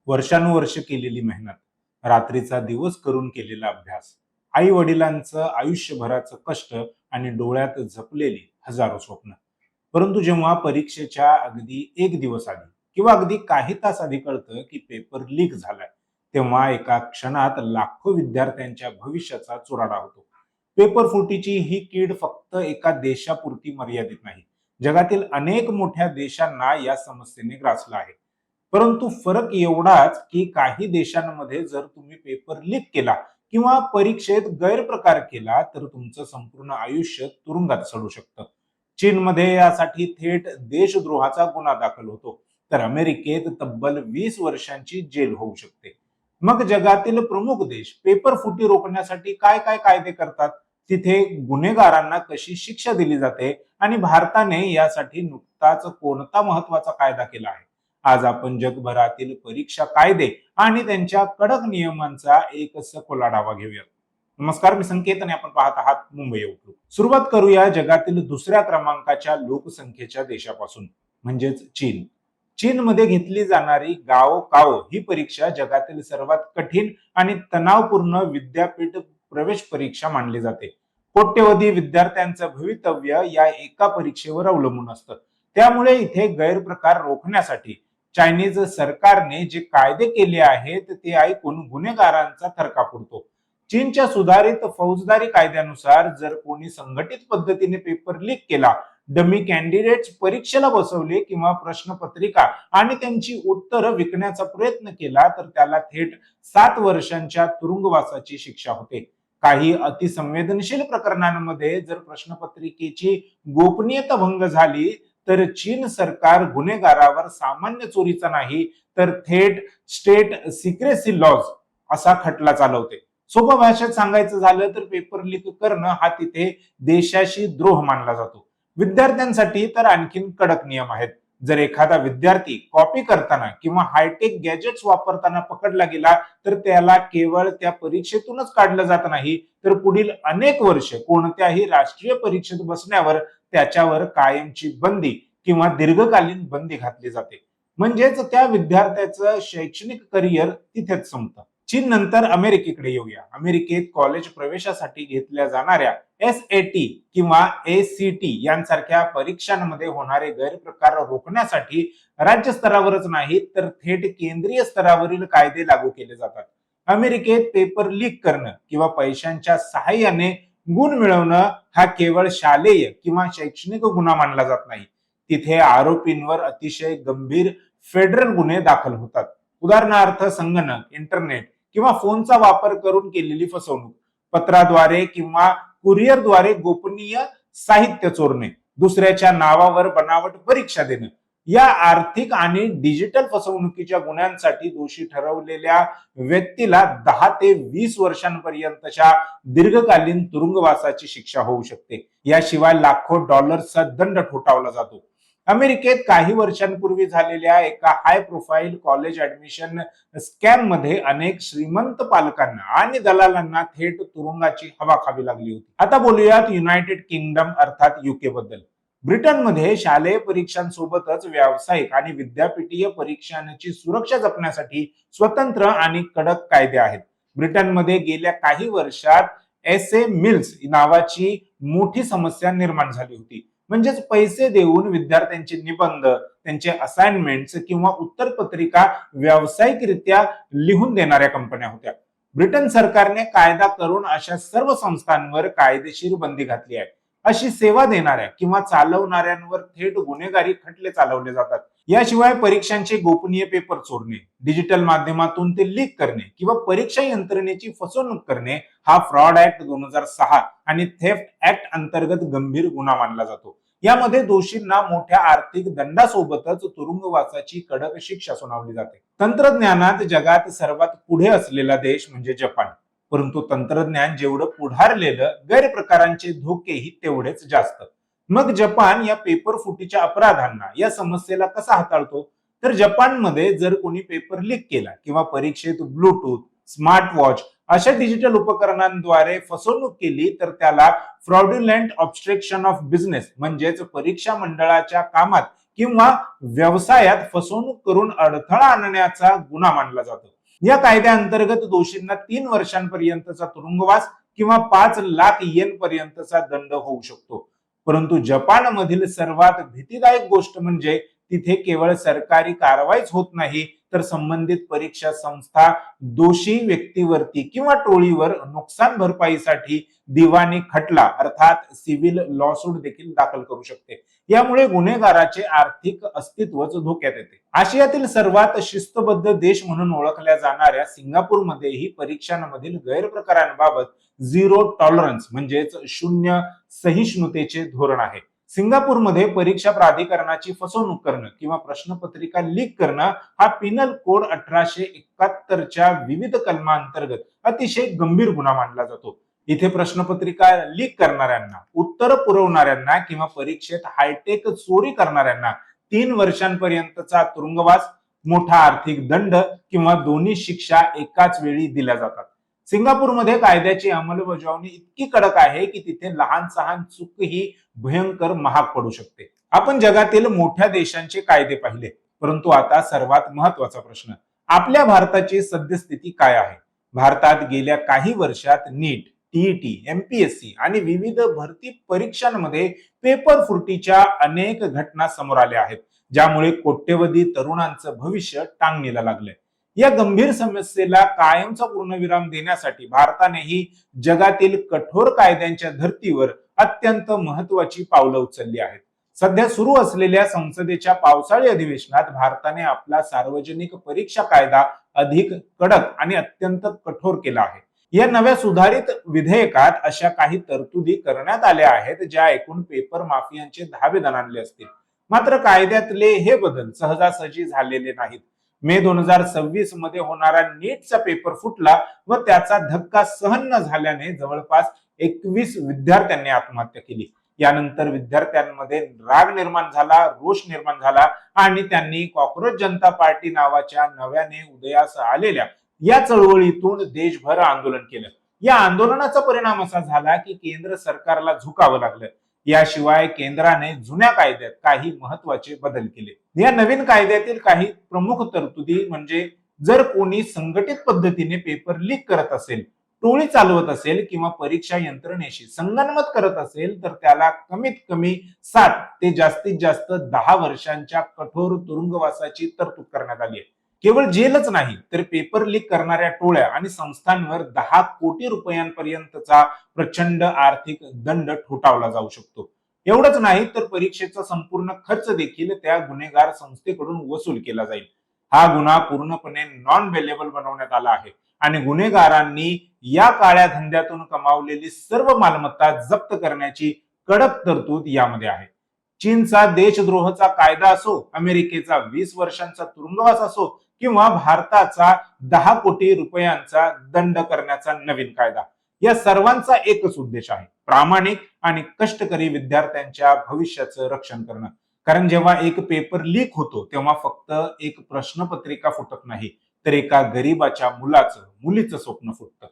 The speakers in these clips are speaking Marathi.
वर्षानुवर्ष केलेली मेहनत, रात्रीचा दिवस करून केलेला अभ्यास, आई वडिलांचं आयुष्यभराचं कष्ट आणि डोळ्यात झपलेली हजारो स्वप्न. परंतु जेव्हा परीक्षेच्या अगदी एक दिवस आधी किंवा अगदी काही तास आधी कळतं की पेपर लीक झालाय, तेव्हा एका क्षणात लाखो विद्यार्थ्यांच्या भविष्याचा चुराडा होतो. पेपर फुटीची ही कीड फक्त एका देशापुरती मर्यादित नाही, जगातील अनेक मोठ्या देशांना या समस्येने ग्रासलं आहे. परंतु फरक एवढाच की काही देशांमध्ये जर तुम्ही पेपर लीक केला किंवा परीक्षेत गैरप्रकार केला तर तुमचं संपूर्ण आयुष्य तुरुंगात सडू शकतं. चीनमध्ये यासाठी थेट देशद्रोहाचा गुन्हा दाखल होतो, तर अमेरिकेत तब्बल 20 वर्षांची जेल होऊ शकते. मग जगातील प्रमुख देश पेपर फुटी रोखण्यासाठी काय काय कायदे करतात, तिथे गुन्हेगारांना कशी शिक्षा दिली जाते आणि भारताने यासाठी नुकताच कोणता महत्वाचा कायदा केला आहे. आज आपण जगभरातील परीक्षा कायदे आणि त्यांच्या कडक नियमांचा एक सखोल आढावा घेऊयात. नमस्कार, मी संकेत आणि आपण पाहत आहात मुंबई आउटलुक. सुरुवात करूया जगातील दुसऱ्या क्रमांकाच्या लोकसंख्येच्या देशापासून, म्हणजेच चीन. चीनमध्ये घेतली जाणारी गाओ काओ ही परीक्षा जगातील सर्वात कठीण आणि तणावपूर्ण विद्यापीठ प्रवेश परीक्षा मानली जाते. कोट्यवधी विद्यार्थ्यांचं भवितव्य या एका परीक्षेवर अवलंबून असतं. त्यामुळे इथे गैरप्रकार रोखण्यासाठी चायनीज सरकारने जे कायदे केले आहेत ते ऐकून गुन्हेगारांचा थरकाप उडतो. चीनच्या सुधारित फौजदारी कायद्यानुसार जर कोणी संघटित पद्धतीने पेपर लीक केला, डमी कॅन्डिडेट्स परीक्षेला बसवले किंवा प्रश्नपत्रिका आणि त्यांची उत्तरं विकण्याचा प्रयत्न केला तर त्याला थेट 7 वर्षांच्या तुरुंगवासाची शिक्षा होते. काही अतिसंवेदनशील प्रकरणांमध्ये जर प्रश्नपत्रिकेची गोपनीयता भंग झाली तर चीन सरकार गुन्हेगारावर सामान्य चोरीचा नाही तर थेट स्टेट सिक्रेसी लॉज असा खटला चालवते. सोप्या भाषेत सांगायचं झालं तर पेपर लीक करणं हा तिथे देशाशी द्रोह मानला जातो. विद्यार्थ्यांसाठी तर आणखीन कडक नियम आहेत. जर एखादा विद्यार्थी कॉपी करताना किंवा हायटेक गॅजेट्स वापरताना पकडला गेला तर त्याला केवळ त्या परीक्षेतूनच काढलं जात नाही, तर पुढील अनेक वर्ष कोणत्याही राष्ट्रीय परीक्षेत बसण्यावर त्याच्यावर कायमची बंदी किंवा दीर्घकालीन बंदी घातली जाते. म्हणजेच त्या विद्यार्थ्याचं शैक्षणिक करिअर तिथेच संपतं. चीन नंतर अमेरिकेकडे येऊया. अमेरिकेत कॉलेज प्रवेशासाठी घेतल्या जाणाऱ्या SAT किंवा ACT यांसारख्या परीक्षांमध्ये होणारे गैरप्रकार रोखण्यासाठी राज्य स्तरावरच नाही तर थेट केंद्रीय स्तरावरील कायदे लागू केले जातात. अमेरिकेत पेपर लीक करणं किंवा पैशांच्या सहाय्याने गुण मिळवणं हा केवळ शालेय किंवा शैक्षणिक गुन्हा मानला जात नाही. तिथे आरोपींवर अतिशय गंभीर फेडरल गुन्हे दाखल होतात. उदाहरणार्थ संगणक, इंटरनेट किंवा फोनचा वापर करून केलेली फसवणूक, पत्राद्वारे किंवा कुरिअरद्वारे गोपनीय साहित्य चोरणे, दुसऱ्याच्या नावावर बनावट परीक्षा देणं, या आर्थिक आणि डिजिटल फसवणुकीच्या गुन्ह्यांसाठी दोषी ठरवलेल्या व्यक्तीला 10 ते 20 वर्षांपर्यंतच्या दीर्घकालीन तुरुंगवासाची शिक्षा होऊ शकते. याशिवाय लाखो डॉलर्सचा दंड ठोठावला जातो. अमेरिकेत काही वर्षांपूर्वी झालेल्या एका high profile college admission scam मध्ये अनेक श्रीमंत पालकांना आणि दलालांना थेट तुरुंगाची हवा खावी लागली होती. आता बोलूयात युनायटेड किंगडम अर्थात UK बद्दल. ब्रिटनमध्ये शालेय परीक्षांसोबतच व्यावसायिक आणि विद्यापीठीय परीक्षांची सुरक्षा जपण्यासाठी स्वतंत्र आणि कडक कायदे आहेत. ब्रिटनमध्ये गेल्या काही वर्षात SA मिल्स नावाची मोठी समस्या निर्माण झाली होती. म्हणजेच पैसे देऊन विद्यार्थ्यांचे निबंध, त्यांचे असाइनमेंट्स किंवा उत्तरपत्रिका व्यावसायिकरित्या लिहून देणाऱ्या कंपन्या होत्या. ब्रिटन सरकारने कायदा करून अशा सर्व संस्थांवर कायदेशीर बंदी घातली आहे. अशी सेवा देणाऱ्या किंवा चालवणाऱ्यांवर थेट गुन्हेगारी खटले चालवले जातात. याशिवाय परीक्षांचे गोपनीय पेपर चोरणे, डिजिटल माध्यमातून ते लीक करणे किंवा परीक्षा यंत्रणेची फसवणूक करणे हा फ्रॉड ऍक्ट 2006 आणि थेफ्ट ऍक्ट अंतर्गत गंभीर गुन्हा मानला जातो. यामध्ये दोषींना मोठ्या आर्थिक दंडासोबतच तुरुंगवासाची कडक शिक्षा सुनावली जाते. तंत्रज्ञानात जगात सर्वात पुढे असलेला देश म्हणजे जपान. परंतु तंत्रज्ञान जेवढं पुढारलेलं, गैरप्रकारांचे धोकेही तेवढेच जास्त. मग जपान या पेपर फुटीच्या अपराधांना, या समस्येला कसा हाताळतो? तर जपानमध्ये जर कोणी पेपर लीक केला किंवा परीक्षेत ब्लूटूथ, स्मार्ट वॉच अशा डिजिटल उपकरणांद्वारे फसवणूक केली तर त्याला फ्रॉड्युलंट ऑब्स्ट्रक्शन ऑफ बिझनेस म्हणजेच परीक्षा मंडळाच्या कामात किंवा व्यवसायात फसवणूक करून अडथळा आणण्याचा गुन्हा मानला जातो. या कायद्याअंतर्गत दोषींना 3 वर्षांपर्यंतचा तुरुंगवास किंवा 5 लाख येन पर्यंतचा दंड होऊ शकतो. परंतु जपानमधील सर्वात भीतीदायक गोष्ट म्हणजे तिथे केवळ सरकारी कारवाईच होत नाही, तर संबंधित परीक्षा संस्था दोषी व्यक्तीवरती किंवा टोळीवर नुकसान भरपाईसाठी दिवाणी खटला अर्थात सिव्हिल लॉसूट देखील दाखल करू शकते. यामुळे गुन्हेगाराचे आर्थिक अस्तित्वच धोक्यात येते. आशियातील सर्वात शिस्तबद्ध देश म्हणून ओळखल्या जाणाऱ्या सिंगापूरमध्येही परीक्षांमधील गैरप्रकारांबाबत झिरो टॉलरन्स म्हणजेच शून्य सहिष्णुतेचे धोरण आहे. सिंगापूरमध्ये परीक्षा प्राधिकरणाची फसवणूक करणं किंवा प्रश्नपत्रिका लीक करणं हा पिनल कोड 1871च्या विविध कलमांतर्गत अतिशय गंभीर गुन्हा मानला जातो. इथे प्रश्नपत्रिका लीक करणाऱ्यांना, उत्तर पुरवणाऱ्यांना किंवा परीक्षेत हायटेक चोरी करणाऱ्यांना 3 वर्षांपर्यंतचा तुरुंगवास, मोठा आर्थिक दंड किंवा दोन्ही शिक्षा एकाच वेळी दिल्या जातात. सिंगापूरमध्ये कायद्याची अंमलबजावणी इतकी कडक आहे की तिथे लहान सहान चूक ही भयंकर महाग पडू शकते. आपण जगातील मोठ्या देशांचे कायदे पाहिले, परंतु आता सर्वात महत्वाचा प्रश्न, आपल्या भारताची सद्यस्थिती काय आहे? भारतात गेल्या काही वर्षात नीट, टीईटी, एमपीएससी आणि विविध भरती परीक्षांमध्ये पेपर फुटीच्या अनेक घटना समोर आल्या आहेत, ज्यामुळे कोट्यवधी तरुणांचं भविष्य टांगणीला लागलंय. या गंभीर समस्येला कायमचा पूर्णविराम देण्यासाठी भारतानेही जगातील कठोर कायद्यांच्या धर्तीवर अत्यंत महत्वाची पावलं उचलली आहेत. सध्या सुरू असलेल्या संसदेच्या पावसाळी अधिवेशनात भारताने आपला सार्वजनिक परीक्षा कायदा अधिक कडक आणि अत्यंत कठोर केला आहे. या नव्या सुधारित विधेयकात अशा काही तरतुदी करण्यात आल्या आहेत ज्या एकूण पेपर माफियांचे धाबे दणाणले असतील. मात्र कायद्यातले हे बदल सहजासहजी झालेले नाहीत. मे 2026 मध्ये होणारा नीटचा पेपर फुटला व त्याचा धक्का सहन न झाल्याने जवळपास 21 विद्यार्थ्यांनी आत्महत्या केली. यानंतर विद्यार्थ्यांमध्ये राग निर्माण झाला, रोष निर्माण झाला आणि त्यांनी कॉक्रोच जनता पार्टी नावाच्या नव्याने उदयास आलेल्या या चळवळीतून देशभर आंदोलन केलं. या आंदोलनाचा परिणाम असा झाला की केंद्र सरकारला झुकावं लागलं. याशिवाय केंद्राने जुन्या कायद्यात काही महत्वाचे बदल केले. या नवीन कायद्यातील काही प्रमुख तरतुदी म्हणजे जर कोणी संघटित पद्धतीने पेपर लीक करत असेल, टोळी चालवत असेल किंवा परीक्षा यंत्रणेशी संगनमत करत असेल तर त्याला कमीत कमी 7 ते जास्तीत जास्त 10 वर्षांच्या कठोर तुरुंगवासाची तरतूद करण्यात आली आहे. केवळ जेलच नाही तर पेपर लीक करणाऱ्या टोळ्या आणि संस्थांवर 10 कोटी रुपयांपर्यंतचा प्रचंड आर्थिक दंड ठोठावला जाऊ शकतो. एवढंच नाही तर परीक्षेचा संपूर्ण खर्च देखील त्या गुन्हेगार संस्थेकडून वसूल केला जाईल. हा गुन्हा पूर्णपणे नॉन बेलेबल बनवण्यात आला आहे आणि गुन्हेगारांनी या काळ्या धंद्यातून कमावलेली सर्व मालमत्ता जप्त करण्याची कडक तरतूद यामध्ये आहे. चीनचा देशद्रोहाचा कायदा असो, अमेरिकेचा 20 वर्षांचा तुरुंगवास असो किंवा भारताचा 10 कोटी रुपयांचा दंड करण्याचा नवीन कायदा, या सर्वांचा एकच उद्देश आहे, प्रामाणिक आणि कष्टकरी विद्यार्थ्यांच्या भविष्याचं रक्षण करणं. कारण जेव्हा एक पेपर लीक होतो तेव्हा फक्त एक प्रश्नपत्रिका फुटत नाही, तर एका गरीबाच्या मुलाचं, मुलीचं स्वप्न फुटतं.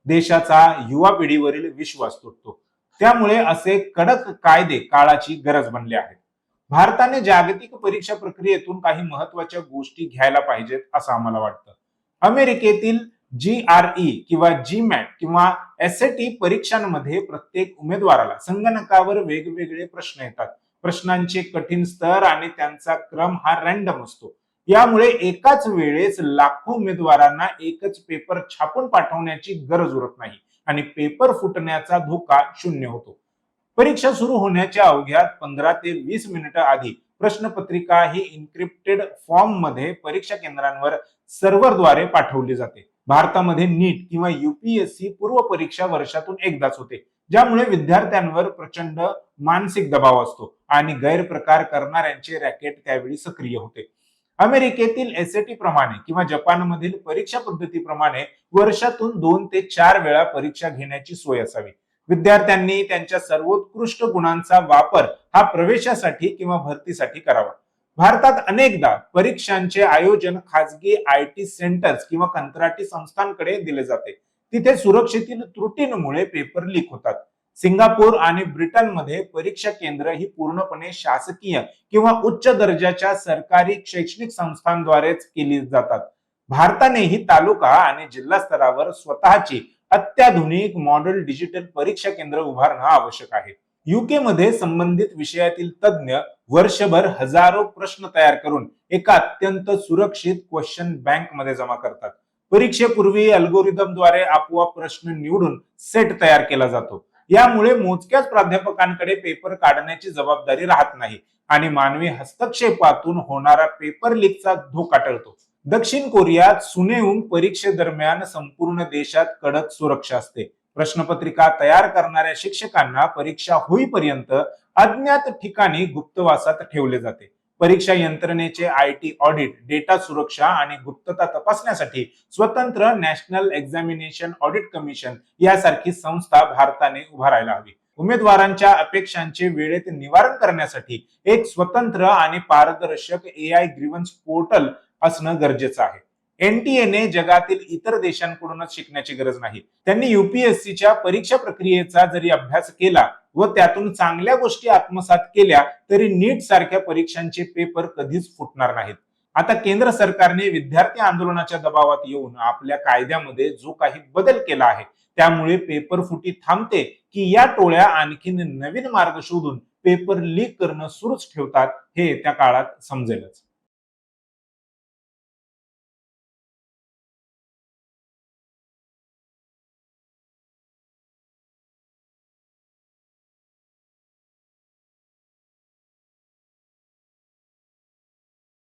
देशाचा युवा पिढीवरील विश्वास तुटतो. त्यामुळे असे कडक कायदे काळाची गरज बनले आहेत. भारताने जागतिक परीक्षा प्रक्रियेतून काही महत्वाच्या गोष्टी घ्यायला पाहिजेत असं आम्हाला वाटतं. अमेरिकेतील GRE किंवा GMAT किंवा SAT परीक्षांमध्ये प्रत्येक उमेदवाराला संगणकावर वेगवेगळे प्रश्न येतात. प्रश्नांचे कठीण स्तर आणि त्यांचा क्रम हा रँडम असतो. यामुळे एकाच वेळेस लाखो उमेदवारांना एकच पेपर छापून पाठवण्याची गरज उरत नाही आणि पेपर फुटण्याचा धोका शून्य होतो. परीक्षा सुरू होण्याच्या अवघ्या 15 ते 20 मिनिटं आधी प्रश्नपत्रिका ही इन्क्रिप्टेड फॉर्म मध्ये परीक्षा केंद्रांवर सर्व्हरद्वारे पाठवली जाते. भारतामध्ये नीट किंवा UPSC पूर्व परीक्षा वर्षातून एकदाच होते, ज्यामुळे विद्यार्थ्यांवर प्रचंड मानसिक दबाव असतो आणि गैरप्रकार करणाऱ्यांचे रॅकेट त्यावेळी सक्रिय होते. अमेरिकेतील SAT प्रमाणे किंवा जपानमधील परीक्षा पद्धतीप्रमाणे वर्षातून 2 ते 4 वेळा परीक्षा घेण्याची सोय असावी. विद्यार्थ्यांनी त्यांच्या सर्वोत्कृष्ट गुणांचा वापर हा प्रवेशासाठी किंवा भरतीसाठी करावा. भारतात अनेकदा परीक्षांचे आयोजन खासगी IT सेंटर्स किंवा कंत्राटी संस्थांकडे दिले जाते. तिथे सुरक्षेतील त्रुटींमुळे पेपर लीक होतात. सिंगापूर आणि ब्रिटनमध्ये परीक्षा केंद्र ही पूर्णपणे शासकीय किंवा उच्च दर्जाच्या सरकारी शैक्षणिक संस्थांद्वारेच केली जातात. भारतानेही तालुका आणि जिल्हा स्तरावर स्वतःची अत्याधुनिक मॉडेल डिजिटल परीक्षा केंद्र उभारणं आवश्यक आहे. युके मध्ये संबंधित विषयातील तज्ञ वर्षभर हजारो प्रश्न तयार करून एका अत्यंत सुरक्षित क्वेश्चन बँक मध्ये जमा करतात. परीक्षेपूर्वी अल्गोरिदमद्वारे आपोआप प्रश्न निवडून सेट तयार केला जातो. यामुळे मोजक्याच प्राध्यापकांकडे पेपर काढण्याची जबाबदारी राहत नाही आणि मानवी हस्तक्षेपातून होणारा पेपर लीकचा धोका टळतो. दक्षिण कोरियात सुनेऊन परीक्षेदरम्यान संपूर्ण देशात कडक सुरक्षा असते. प्रश्नपत्रिका तयार करणाऱ्या शिक्षकांना परीक्षा होईपर्यंत अज्ञात ठिकाणी गुप्तवासात ठेवले जाते. परीक्षा यंत्रणेचे IT ऑडिट, डेटा सुरक्षा आणि गुप्तता तपासण्यासाठी स्वतंत्र नॅशनल एक्झामिनेशन ऑडिट कमिशन यासारखी संस्था भारताने उभारायला हवी. उमेदवारांच्या अपेक्षांचे वेळेत निवारण करण्यासाठी एक स्वतंत्र आणि पारदर्शक AI ग्रीव्हन्स पोर्टल असणं गरजेचं आहे. NTA जगातील इतर देशांकडूनच शिकण्याची गरज नाही. त्यांनी UPSCच्या परीक्षा प्रक्रियेचा जरी अभ्यास केला व त्यातून चांगल्या गोष्टी आत्मसात केल्या तरी नीट सारख्या परीक्षांचे पेपर कधीच फुटणार नाहीत. आता केंद्र सरकारने विद्यार्थी आंदोलनाच्या दबावात येऊन आपल्या कायद्यामध्ये जो काही बदल केला आहे त्यामुळे पेपर फुटी थांबते की या टोळ्या आणखीन नवीन मार्ग शोधून पेपर लीक करणं सुरूच ठेवतात हे त्या काळात समजेलच.